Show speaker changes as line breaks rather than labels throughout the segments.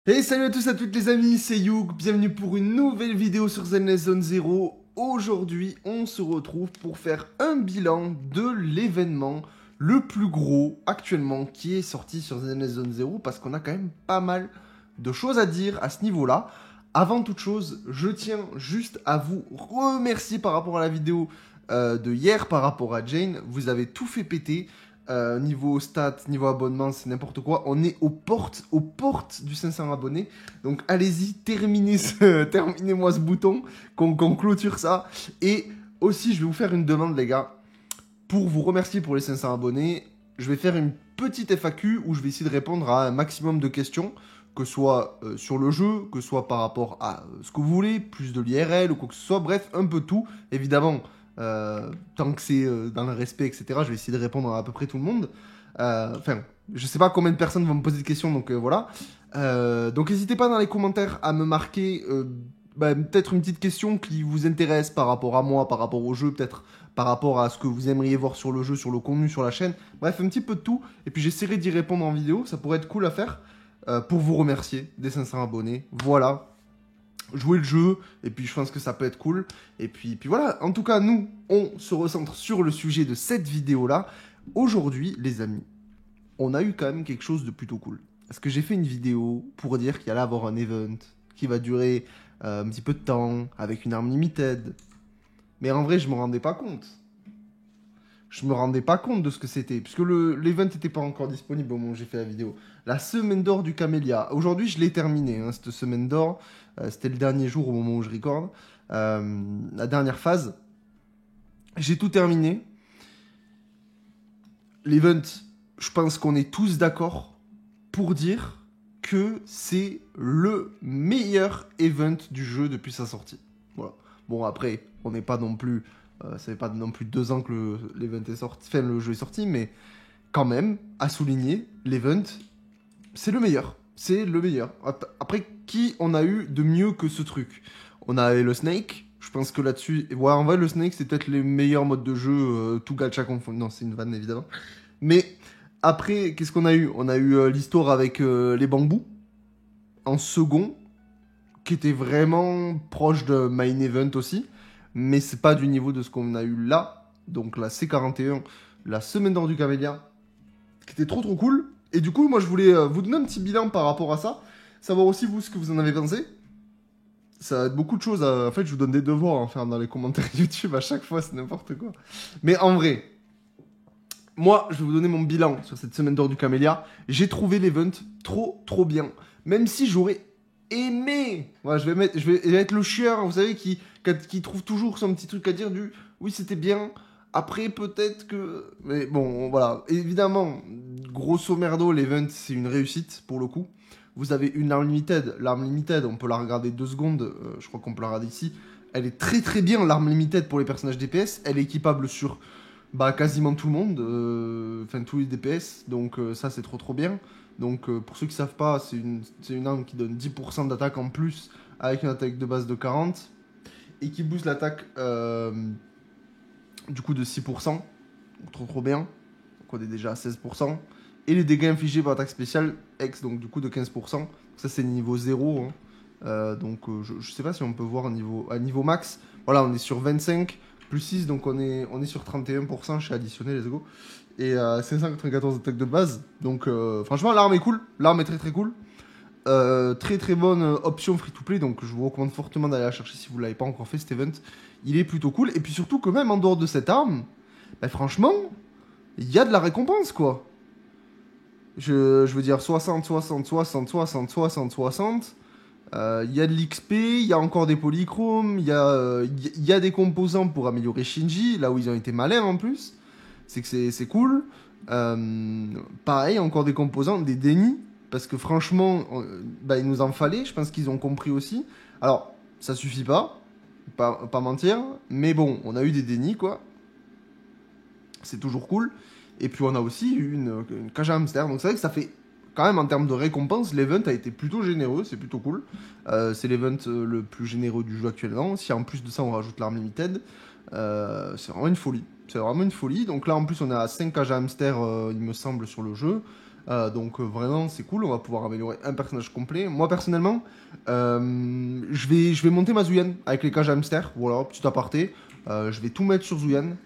Hey, salut à tous, à toutes les amis, c'est Youk, bienvenue pour une nouvelle vidéo sur Zenless Zone Zero. Aujourd'hui, on se retrouve pour faire un bilan de l'événement le plus gros actuellement qui est sorti sur Zenless Zone Zero parce qu'on a quand même pas mal de choses à dire à ce niveau-là. Avant toute chose, je tiens juste à vous remercier par rapport à la vidéo de hier par rapport à Jane. Vous avez tout fait péter. Niveau stats, niveau abonnement, c'est n'importe quoi. On est aux portes du 500 abonnés. Donc allez-y, terminez-moi ce bouton, qu'on clôture ça. Et aussi, je vais vous faire une demande, les gars. Pour vous remercier pour les 500 abonnés, je vais faire une petite FAQ où je vais essayer de répondre à un maximum de questions, que ce soit sur le jeu, que ce soit par rapport à ce que vous voulez, plus de l'IRL ou quoi que ce soit. Bref, un peu tout. Évidemment, tant que c'est dans le respect, etc., je vais essayer de répondre à peu près tout le monde. Enfin, je sais pas combien de personnes vont me poser des questions, donc voilà. Donc n'hésitez pas dans les commentaires à me marquer peut-être une petite question qui vous intéresse par rapport à moi, par rapport au jeu, peut-être par rapport à ce que vous aimeriez voir sur le jeu, sur le contenu, sur la chaîne. Bref, un petit peu de tout. Et puis j'essaierai d'y répondre en vidéo, ça pourrait être cool à faire pour vous remercier des 500 abonnés. Voilà. Jouer le jeu, et puis je pense que ça peut être cool. Et puis voilà, en tout cas, nous, on se recentre sur le sujet de cette vidéo-là. Aujourd'hui, les amis, on a eu quand même quelque chose de plutôt cool. Parce que j'ai fait une vidéo pour dire qu'il allait avoir un event qui va durer un petit peu de temps, avec une arme limited. Mais en vrai, je me rendais pas compte. Je me rendais pas compte de ce que c'était, puisque l'event n'était pas encore disponible au moment où j'ai fait la vidéo. La semaine d'or du Camélia. Aujourd'hui, je l'ai terminé, hein, cette semaine d'or. C'était le dernier jour au moment où je recorde. La dernière phase. J'ai tout terminé. L'event, je pense qu'on est tous d'accord pour dire que c'est le meilleur event du jeu depuis sa sortie. Voilà. Bon, après, on n'est pas non plus... ça fait pas non plus 2 ans que l'event est sorti, enfin le jeu est sorti, mais quand même, à souligner, l'event, c'est le meilleur. C'est le meilleur. Après, qui on a eu de mieux que ce truc? On a le Snake. Je pense que là-dessus, ouais, en vrai, le Snake, c'est peut-être les meilleurs modes de jeu, tout gacha confondu. Non, c'est une vanne, évidemment. Mais après, qu'est-ce qu'on a eu? On a eu l'histoire avec les bambous en second, qui était vraiment proche de Main Event aussi. Mais c'est pas du niveau de ce qu'on a eu là. Donc la C41, la semaine d'or du Camélia, qui était trop cool. Et du coup, moi, je voulais vous donner un petit bilan par rapport à ça. Savoir aussi, vous, ce que vous en avez pensé. Ça va être beaucoup de choses. En fait, je vous donne des devoirs à faire dans les commentaires YouTube à chaque fois, c'est n'importe quoi. Mais en vrai, moi, je vais vous donner mon bilan sur cette semaine d'or du Camélia. J'ai trouvé l'event trop bien. Même si j'aurais aimé. Voilà, je vais être le chieur, vous savez, qui trouve toujours son petit truc à dire du oui, c'était bien. Après, peut-être que. Mais bon, voilà. Évidemment, grosso merdo, l'event, c'est une réussite pour le coup. Vous avez une arme limited. L'arme limited, on peut la regarder 2 secondes. Je crois qu'on peut la regarder ici. Elle est très bien, l'arme limited pour les personnages DPS. Elle est équipable sur quasiment tout le monde. Enfin, tous les DPS. Donc, ça, c'est trop bien. Donc, pour ceux qui savent pas, c'est une arme qui donne 10% d'attaque en plus avec une attaque de base de 40 et qui booste l'attaque du coup de 6%. Donc, trop bien. Donc, on est déjà à 16%. Et les dégâts infligés par attaque spéciale, X, donc du coup de 15%. Donc, ça, c'est niveau 0. Hein. Je sais pas si on peut voir à niveau max. Voilà, on est sur 25 plus 6, donc on est sur 31%. Je suis additionné, let's go. Et 594 attaques de base. Donc franchement, l'arme est cool. L'arme est très cool. Très bonne option free-to-play. Donc je vous recommande fortement d'aller la chercher si vous ne l'avez pas encore fait, cet event. Il est plutôt cool. Et puis surtout que même en dehors de cette arme, franchement, il y a de la récompense, quoi. Je veux dire 60, 60, 60, 60, 60, 60. Il y a de l'XP, il y a encore des polychromes, il y a des composants pour améliorer Shinji, là où ils ont été malins en plus. C'est que c'est cool. Pareil, encore des composants, des dénis, parce que franchement, il nous en fallait, je pense qu'ils ont compris aussi. Alors, ça suffit pas mentir, mais bon, on a eu des dénis, quoi. C'est toujours cool. Et puis on a aussi eu une cage à hamster, donc c'est vrai que ça fait quand même en termes de récompense, l'event a été plutôt généreux, c'est plutôt cool. C'est l'event le plus généreux du jeu actuellement. Si en plus de ça on rajoute l'arme limited, c'est vraiment une folie. C'est vraiment une folie. Donc là en plus on est à 5 cages à hamster, il me semble, sur le jeu. Vraiment, c'est cool. On va pouvoir améliorer un personnage complet. Moi, personnellement, je vais monter ma Zuyan avec les cages à hamster. Voilà, petit aparté. Je vais tout mettre sur Zuyan.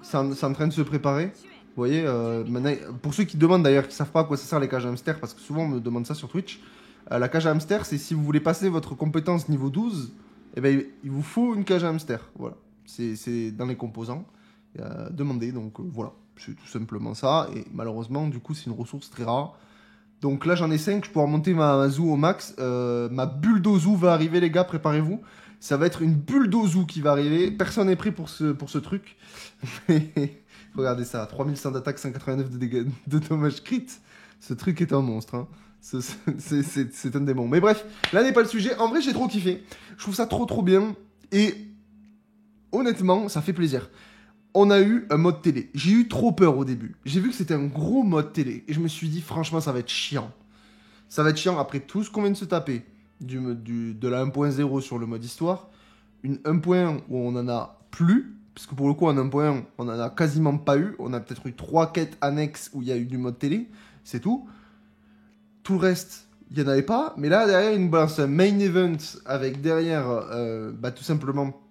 C'est en train de se préparer. Vous voyez, maintenant, pour ceux qui demandent d'ailleurs, qui savent pas à quoi ça sert les cages à hamster, parce que souvent on me demande ça sur Twitch, la cage à hamster, c'est si vous voulez passer votre compétence niveau 12, eh ben, il vous faut une cage à hamster. Voilà, c'est dans les composants. Demandez, donc voilà, c'est tout simplement ça. Et malheureusement, du coup, c'est une ressource très rare. Donc là, j'en ai 5, je pourrais monter ma zoo au max. Ma bulldozer va arriver, les gars, préparez-vous. Ça va être une bulldozer qui va arriver. Personne n'est prêt pour ce truc. Regardez ça, 3100 d'attaque, 189 de dégâts, de dommages crit. Ce truc est un monstre. Hein. C'est un démon. Mais bref, là n'est pas le sujet. En vrai, j'ai trop kiffé. Je trouve ça trop bien. Et honnêtement, ça fait plaisir. On a eu un mode télé. J'ai eu trop peur au début. J'ai vu que c'était un gros mode télé. Et je me suis dit, franchement, ça va être chiant. Ça va être chiant après tout ce qu'on vient de se taper. De la 1.0 sur le mode histoire. Une 1.1 où on en a plus. Parce que pour le coup, en 1.1, on en a quasiment pas eu. On a peut-être eu 3 quêtes annexes où il y a eu du mode télé. C'est tout. Tout le reste, il n'y en avait pas. Mais là, derrière, il nous balance un main event avec derrière, tout simplement,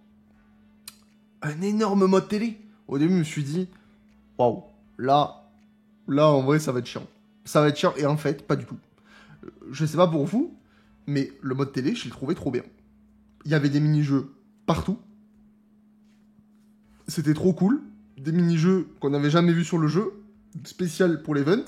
un énorme mode télé. Au début, je me suis dit, waouh, là, en vrai, ça va être chiant. Ça va être chiant. Et en fait, pas du tout. Je sais pas pour vous, mais le mode télé, je l'ai trouvé trop bien. Il y avait des mini-jeux partout. C'était trop cool. Des mini-jeux qu'on n'avait jamais vus sur le jeu. Spécial pour l'event.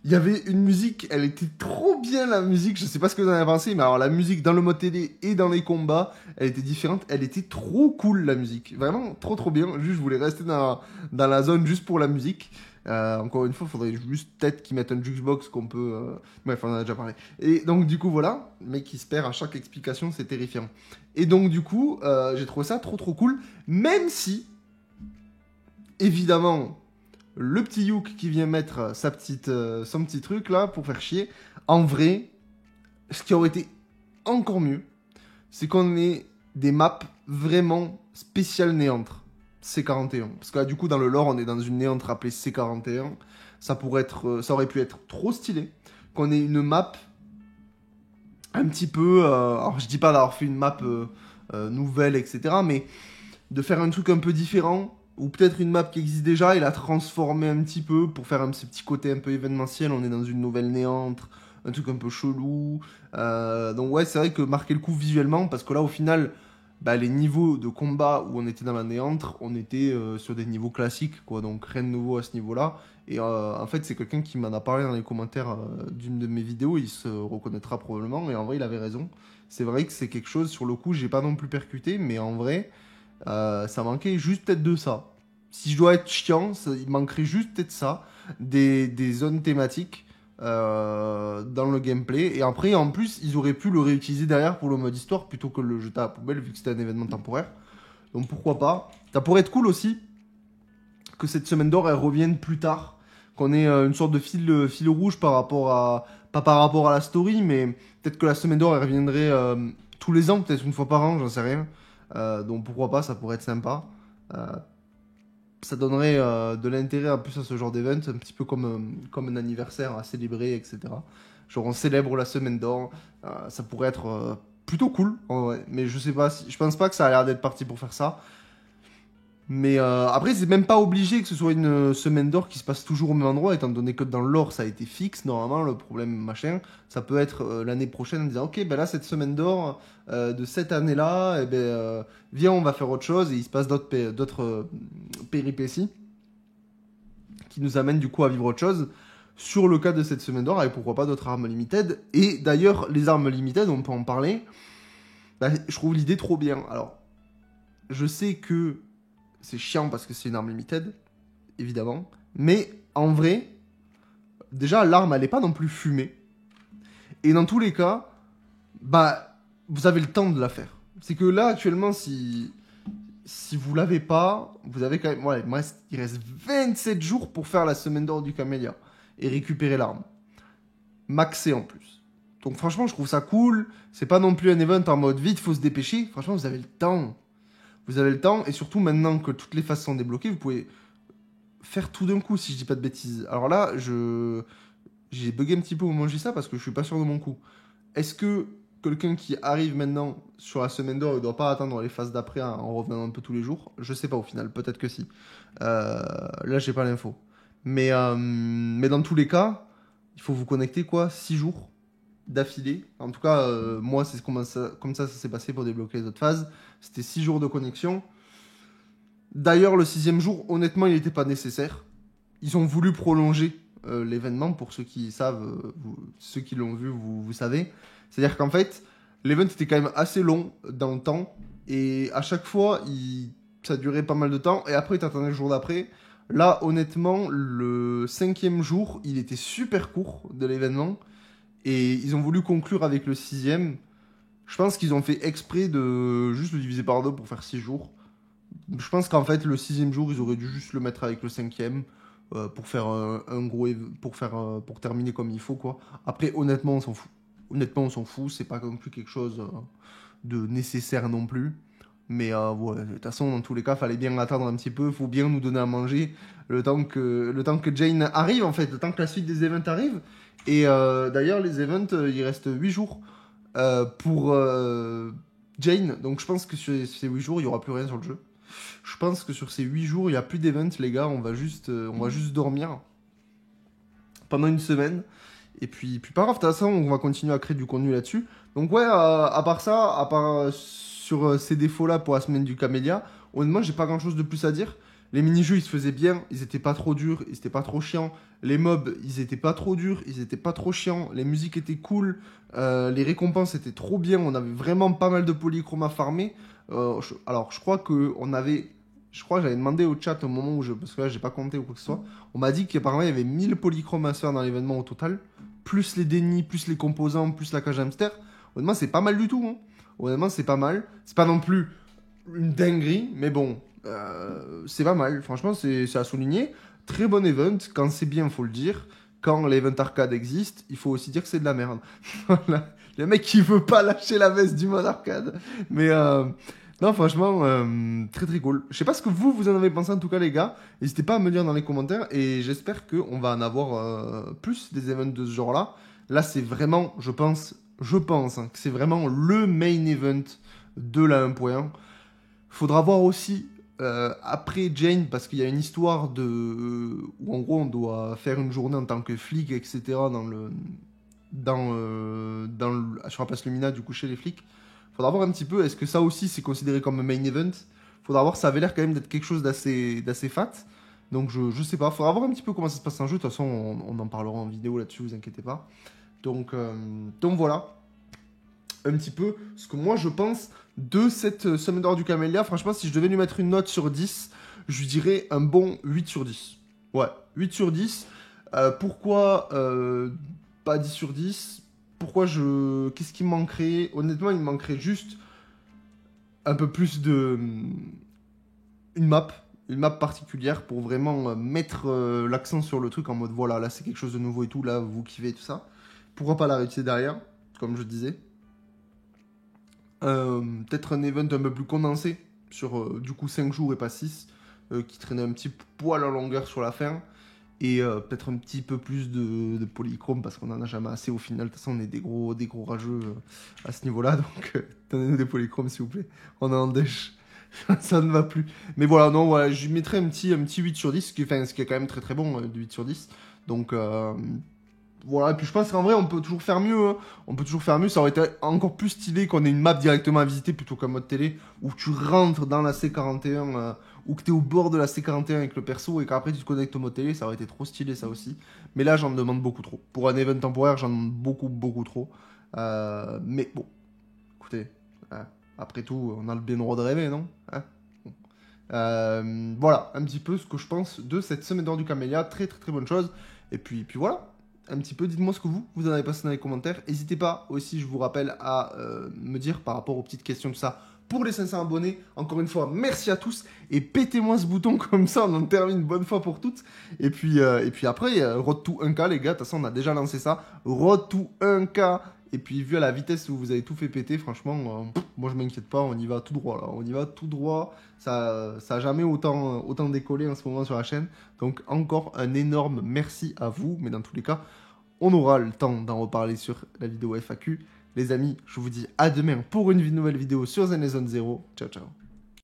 Il y avait une musique, elle était trop bien la musique, je sais pas ce que vous en avez pensé, mais alors la musique dans le mode télé et dans les combats, elle était différente, elle était trop cool la musique, vraiment trop bien, juste je voulais rester dans la zone juste pour la musique. Encore une fois, il faudrait juste peut-être qu'ils mettent un jukebox qu'on peut... Bref, on en a déjà parlé. Et donc du coup voilà, le mec qui se perd à chaque explication, c'est terrifiant. Et donc du coup, j'ai trouvé ça trop cool, même si, évidemment... Le petit Youk qui vient mettre son petit truc là pour faire chier. En vrai, ce qui aurait été encore mieux, c'est qu'on ait des maps vraiment spéciales néantres. C41. Parce que là, du coup, dans le lore, on est dans une néantre appelée C41. Ça aurait pu être trop stylé. Qu'on ait une map un petit peu... alors, je dis pas d'avoir fait une map nouvelle, etc. Mais de faire un truc un peu différent. Ou peut-être une map qui existe déjà et la transformer un petit peu pour faire ce petit côté un peu événementiel. On est dans une nouvelle néantre, un truc un peu chelou. Donc ouais, c'est vrai que marquer le coup visuellement, parce que là au final, les niveaux de combat où on était dans la néantre, on était sur des niveaux classiques, quoi. Donc rien de nouveau à ce niveau-là. Et en fait, c'est quelqu'un qui m'en a parlé dans les commentaires d'une de mes vidéos, il se reconnaîtra probablement. Et en vrai, il avait raison. C'est vrai que c'est quelque chose, sur le coup, j'ai pas non plus percuté, mais en vrai... ça manquait juste peut-être de ça. Si je dois être chiant, il manquerait juste peut-être ça, des zones thématiques dans le gameplay. Et après, en plus, ils auraient pu le réutiliser derrière pour le mode histoire plutôt que le jeter à la poubelle vu que c'était un événement temporaire. Donc pourquoi pas. Ça pourrait être cool aussi que cette semaine d'or elle revienne plus tard, qu'on ait une sorte de fil rouge par rapport à pas par rapport à la story, mais peut-être que la semaine d'or elle reviendrait tous les ans, peut-être une fois par an, j'en sais rien. Donc pourquoi pas, ça pourrait être sympa. Ça donnerait de l'intérêt en plus à ce genre d'event, un petit peu comme un anniversaire à célébrer, etc. Genre on célèbre la semaine d'or, ça pourrait être plutôt cool, ouais. Mais je sais pas, je pense pas que ça a l'air d'être parti pour faire ça. Mais après, c'est même pas obligé que ce soit une semaine d'or qui se passe toujours au même endroit, étant donné que dans l'or, ça a été fixe, normalement, le problème machin. Ça peut être l'année prochaine en disant, ok, là, cette semaine d'or de cette année-là, viens, on va faire autre chose, et il se passe d'autres péripéties qui nous amènent du coup à vivre autre chose sur le cas de cette semaine d'or, et pourquoi pas d'autres armes limited. Et d'ailleurs, les armes limited, on peut en parler, je trouve l'idée trop bien. Alors, je sais que c'est chiant parce que c'est une arme limited, évidemment. Mais en vrai, déjà, l'arme, elle n'est pas non plus fumée. Et dans tous les cas, vous avez le temps de la faire. C'est que là, actuellement, si vous l'avez pas, vous avez quand même... Ouais, il reste 27 jours pour faire la semaine d'or du camélia. Et récupérer l'arme. Maxé en plus. Donc franchement, je trouve ça cool. C'est pas non plus un event en mode vite, faut se dépêcher. Franchement, vous avez le temps. Vous avez le temps, et surtout maintenant que toutes les phases sont débloquées, vous pouvez faire tout d'un coup, si je dis pas de bêtises. Alors là, j'ai bugué un petit peu au moment où je dis ça parce que je suis pas sûr de mon coup. Est-ce que quelqu'un qui arrive maintenant sur la semaine d'or, il doit pas attendre les phases d'après en revenant un peu tous les jours? Je sais pas au final, peut-être que si. Là, j'ai pas l'info. Mais dans tous les cas, il faut vous connecter quoi 6 jours d'affilée. En tout cas, moi, c'est comme ça s'est passé pour débloquer les autres phases. C'était 6 jours de connexion. D'ailleurs, le 6e jour, honnêtement, il n'était pas nécessaire. Ils ont voulu prolonger l'événement, pour ceux qui savent, ceux qui l'ont vu, vous savez. C'est-à-dire qu'en fait, l'event était quand même assez long dans le temps, et à chaque fois, ça durait pas mal de temps, et après, tu attendais le jour d'après. Là, honnêtement, le 5e jour, il était super court de l'événement, et ils ont voulu conclure avec le 6e. Je pense qu'ils ont fait exprès de juste le diviser par deux pour faire 6 jours. Je pense qu'en fait, le 6e jour, ils auraient dû juste le mettre avec le 5e pour faire un gros. Pour terminer comme il faut, quoi. Après, honnêtement, on s'en fout. Honnêtement, on s'en fout. C'est pas non plus quelque chose de nécessaire non plus. Mais ouais, de toute façon, dans tous les cas, fallait bien attendre un petit peu. Faut bien nous donner à manger le temps que Jane arrive, en fait. Le temps que la suite des events arrive. Et d'ailleurs, les events, il reste 8 jours pour Jane. Donc je pense que sur ces 8 jours, il n'y aura plus rien sur le jeu. Je pense que sur ces 8 jours, il n'y a plus d'events, les gars. On va juste dormir pendant une semaine. Et puis pas grave, de toute façon, on va continuer à créer du contenu là-dessus. Donc ouais, à part ça, à part sur ces défauts-là pour la semaine du Camélia, honnêtement, j'ai pas grand-chose de plus à dire. Les mini-jeux, ils se faisaient bien, ils étaient pas trop durs, ils étaient pas trop chiants. Les mobs, ils étaient pas trop durs, ils étaient pas trop chiants. Les musiques étaient cool, les récompenses étaient trop bien. On avait vraiment pas mal de polychromes à farmer. Alors, je crois que j'avais demandé au chat au moment où parce que là, j'ai pas compté ou quoi que ce soit. On m'a dit qu'apparemment, il y avait 1000 polychromes à se faire dans l'événement au total. Plus les dénis, plus les composants, plus la cage hamster. Honnêtement, c'est pas mal du tout. Hein. Honnêtement, c'est pas mal. C'est pas non plus une dinguerie, mais bon, c'est pas mal. Franchement, c'est à souligner. Très bon event. Quand c'est bien, faut le dire. Quand l'event arcade existe, il faut aussi dire que c'est de la merde. Voilà. Le mec qui veut pas lâcher la veste du mode arcade. Mais non, franchement, très très cool. Je sais pas ce que vous en avez pensé en tout cas, les gars. N'hésitez pas à me dire dans les commentaires. Et j'espère qu'on va en avoir plus des events de ce genre-là. Là, c'est vraiment, je pense hein, que c'est vraiment le main event de la 1.1. Faudra voir aussi après Jane, parce qu'il y a une histoire où en gros on doit faire une journée en tant que flic, etc. Sur la place Lumina, du coup chez les flics. Faudra voir un petit peu, est-ce que ça aussi c'est considéré comme un main event? Faudra voir, ça avait l'air quand même d'être quelque chose d'assez fat. Donc je sais pas, faudra voir un petit peu comment ça se passe en jeu. De toute façon, on en parlera en vidéo là-dessus, vous inquiétez pas. Donc voilà un petit peu ce que moi je pense de cette Semaine d'or du Camélia. Franchement, si je devais lui mettre une note sur 10, je lui dirais un bon 8 sur 10. Ouais, 8 sur 10. Pourquoi pas 10 sur 10? Qu'est-ce qui me manquerait? Honnêtement, il me manquerait juste un peu plus de... Une map particulière pour vraiment mettre l'accent sur le truc en mode voilà, là c'est quelque chose de nouveau et tout, là vous kiffez et tout ça. Pourquoi pas la réussir derrière, comme je disais. Peut-être un event un peu plus condensé sur du coup 5 jours et pas 6 qui traînait un petit poil en longueur sur la fin et peut-être un petit peu plus de polychrome parce qu'on en a jamais assez au final. De toute façon, on est des gros rageux à ce niveau-là, donc donnez-nous des polychromes s'il vous plaît. On est en dèche. Ça ne va plus. Mais voilà, non, voilà, je lui mettrais un petit 8 sur 10, ce qui est quand même très très bon, de 8 sur 10. Donc voilà, et puis je pense qu'en vrai, on peut toujours faire mieux. Hein. On peut toujours faire mieux. Ça aurait été encore plus stylé qu'on ait une map directement à visiter plutôt qu'un mode télé où tu rentres dans la C41 ou que tu es au bord de la C41 avec le perso et qu'après tu te connectes au mode télé. Ça aurait été trop stylé, ça aussi. Mais là, j'en demande beaucoup trop. Pour un event temporaire, j'en demande beaucoup trop. Mais bon, écoutez, après tout, on a le bien droit de rêver, non hein bon. Voilà, un petit peu ce que je pense de cette Semaine d'or du Camélia. Très bonne chose. Et puis voilà. Un petit peu, dites-moi ce que vous en avez pensé dans les commentaires. N'hésitez pas aussi, je vous rappelle, à me dire par rapport aux petites questions de ça pour les 500 abonnés. Encore une fois, merci à tous et pétez-moi ce bouton comme ça, on en termine une bonne fois pour toutes. Et puis après, Road to 1K, les gars, de toute façon, on a déjà lancé ça. Road to 1K. Et puis, vu à la vitesse où vous avez tout fait péter, franchement, moi je m'inquiète pas, on y va tout droit là. On y va tout droit. Ça a jamais autant décollé en ce moment sur la chaîne. Donc, encore un énorme merci à vous. Mais dans tous les cas, on aura le temps d'en reparler sur la vidéo FAQ. Les amis, je vous dis à demain pour une nouvelle vidéo sur Zenless Zone Zero. Ciao, ciao.